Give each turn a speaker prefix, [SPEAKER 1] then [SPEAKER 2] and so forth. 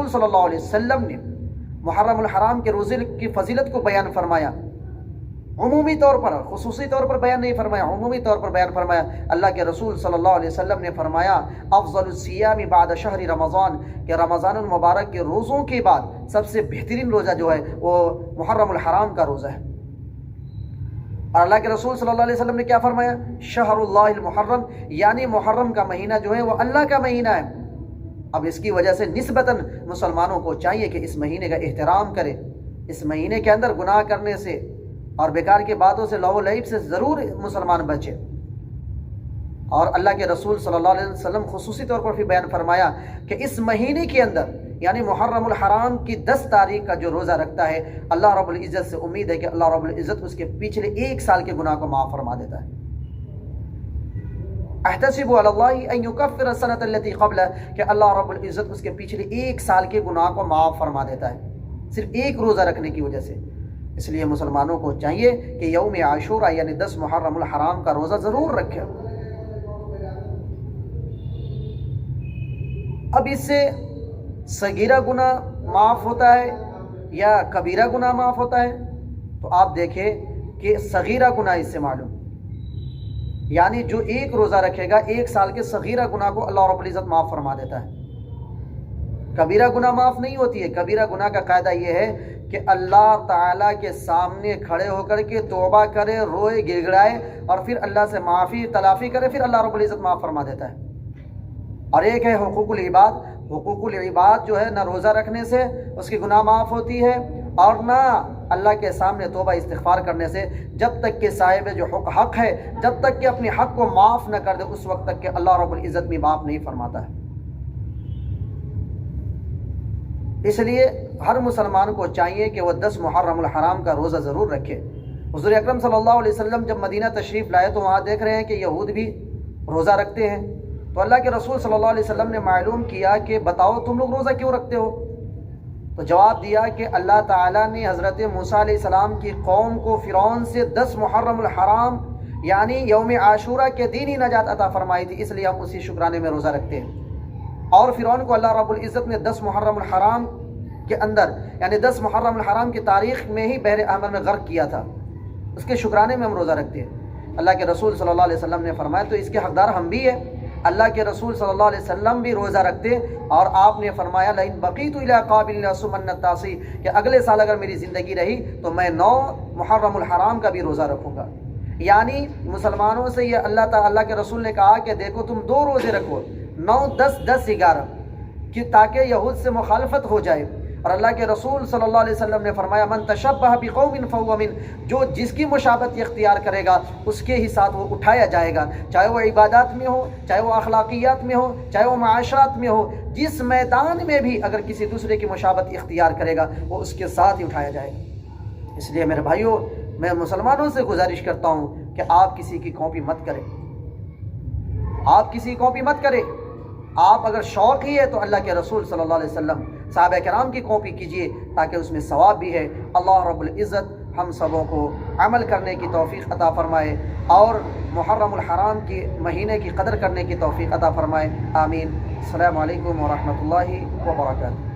[SPEAKER 1] रसूल सल्लल्लाहु अलैहि वसल्लम ने मुहर्रम الحرام के रोज़े की फजीलत को बयान फरमाया, उमूमी तौर पर, खुसूसी तौर पर बयान नहीं फरमाया, उमूमी तौर पर बयान फरमाया। अल्लाह के रसूल सल्लल्लाहु अलैहि वसल्लम ने फरमाया अफ़ज़लुस सियामी बाद शहरी रमज़ान, कि रमज़ानुल मुबारक के रोज़ों के बाद सबसे बेहतरीन रोज़ा जो है वो मुहर्रम الحرام का रोज़ा है। और अल्लाह के रसूल सल्लल्लाहु अलैहि वसल्लम ने क्या फरमाया, शहरुल्लाहिल मुहर्रम, यानी मुहर्रम का महीना जो है वो अल्लाह का महीना है। अब इसकी वजह से निस्बतन मुसलमानों को चाहिए कि इस महीने का एहतराम करें, इस महीने के अंदर गुनाह करने से और बेकार की बातों से, लहव लईब से ज़रूर मुसलमान बचे। और अल्लाह के रसूल सल्लल्लाहु अलैहि वसल्लम खुसूसी तौर पर भी बयान फरमाया कि इस महीने के अंदर यानी मुहर्रम الحرام की 10 तारीख का जो रोज़ा रखता है, अल्लाह रब्बुल इज़्ज़त से उम्मीद है कि अल्लाह रब्बुल इज़्ज़त उसके पिछले 1 साल के गुनाह को माफ़ फरमा देता है। अहतसिबु अलल्लाहि अन युकफ्फिर सनत अल्लती क़ब्ला, कि अल्लाह रब्बुल इज़्ज़त उसके पिछले 1 साल के गुनाह को माफ़ फरमा देता है सिर्फ एक रोज़ा रखने की वजह से। इसलिए मुसलमानों को चाहिए कि यौम आशूरा यानी 10 मुहर्रम الحرام का रोज़ा ज़रूर रखें। अब इससे सगीरा गुनाह माफ़ होता है या कबीरा गुनाह माफ़ होता है? तो आप देखें कि सगीरा गुनाह इससे मालूम, यानी जो एक रोज़ा रखेगा 1 साल के सगीरा गुनाह को अल्लाह रब्बुल इज़्ज़त माफ़ फरमा देता है। कबीरा गुनाह माफ़ नहीं होती है। कबीरा गुनाह का कायदा ये है कि अल्लाह ताला के सामने खड़े होकर के तौबा करे, रोए, गिड़गिड़ाए और फिर अल्लाह से माफ़ी तलाफ़ी करे, फिर अल्लाह रब्बुल इज़्ज़त माफ़ फरमा देता है। और एक है हुकूकुल इबाद। हुकूकुल इबाद जो है ना रोज़ा रखने से उसकी गुनाह माफ़ होती है और ना अल्लाह के सामने तौबा इस्तिग़फ़ार करने से, जब तक कि साहिब जो हक़ है जब तक कि अपने हक़ को माफ़ न कर दे उस वक्त तक कि अल्लाह रब्बुल इज़्ज़त भी माफ़ नहीं फरमाता है। इसलिए हर मुसलमान को चाहिए कि वह 10 मुहर्रम الحرام का रोज़ा ज़रूर रखे। हुज़ूर अकरम सल्लल्लाहु अलैहि वसल्लम जब मदीना तशरीफ़ लाए तो वहाँ देख रहे हैं कि यहूद भी रोज़ा रखते हैं। तो अल्लाह के रसूल सल्लल्लाहु अलैहि वसल्लम ने मालूम किया कि बताओ तुम लोग रोज़ा क्यों रखते हो? तो जवाब दिया कि अल्लाह ताला ने हज़रत मूसा अलैहि सलाम की कौम को फ़िरौन से 10 मुहर्रम الحرام यानी यौम आशूरा के दिन ही नजात अता फरमाई थी, इसलिए हम उसी शुक्राने में रोज़ा रखते हैं। और फ़िरौन को अल्लाह रब्बुल इज़्ज़त ने 10 मुहर्रम الحرام के अंदर यानी 10 मुहर्रम الحرام की तारीख़ में ही बहर अहमर में गर्क किया था, उसके शुक्राने में हम रोज़ा रखते हैं। अल्लाह के रसूल सल्लल्लाहु अलैहि वसल्लम ने फरमाया तो इसके हक़दार हम भी हैं। अल्लाह के रसूल सल्लल्लाहु अलैहि वसल्लम भी रोज़ा रखते और आपने फरमाया लइन बक़ीतु इला क़ाबिल सुमन्नतासी, कि अगले साल अगर मेरी ज़िंदगी रही तो मैं 9 मुहर्रम الحرام का भी रोज़ा रखूँगा। यानी मुसलमानों से ये अल्लाह के रसूल ने कहा कि देखो तुम 2 रोज़े रखो, 9, 10, 10, 11, कि ताकि यहूद से मुखालफत हो जाए। और अल्लाह के रसूल सल्लल्लाहु अलैहि वसल्लम ने फरमाया मन तशब्बह बिक़ौमिन फहुव मिन, जो जिसकी मुशाबत इख्तियार करेगा उसके ही साथ वो उठाया जाएगा, चाहे वो इबादत में हो, चाहे वो अखलाकियात में हो, चाहे वो माशरात में हो, जिस मैदान में भी अगर किसी दूसरे की मुशाबत इख्तियार करेगा वो उसके साथ ही उठाया जाएगा। इसलिए मेरे भाइयों, मैं मुसलमानों से गुजारिश करता हूँ कि आप किसी की कॉपी मत करें, आप किसी की कॉपी मत करें। आप अगर शौक़ ही है तो अल्लाह के रसूल सल्लल्लाहु अलैहि वसल्लम सहाबा किराम की कॉपी कीजिए ताकि उसमें सवाब भी है। अल्लाह रब्बुल इज़्ज़त हम सबों को अमल करने की तौफ़ीक़ अता फ़रमाए और मुहर्रम الحرام के महीने की कदर करने की तौफ़ीक़ अता फ़रमाए। आमीन। अस्सलामु अलैकुम व रहमतुल्लाहि व बरकातुहू।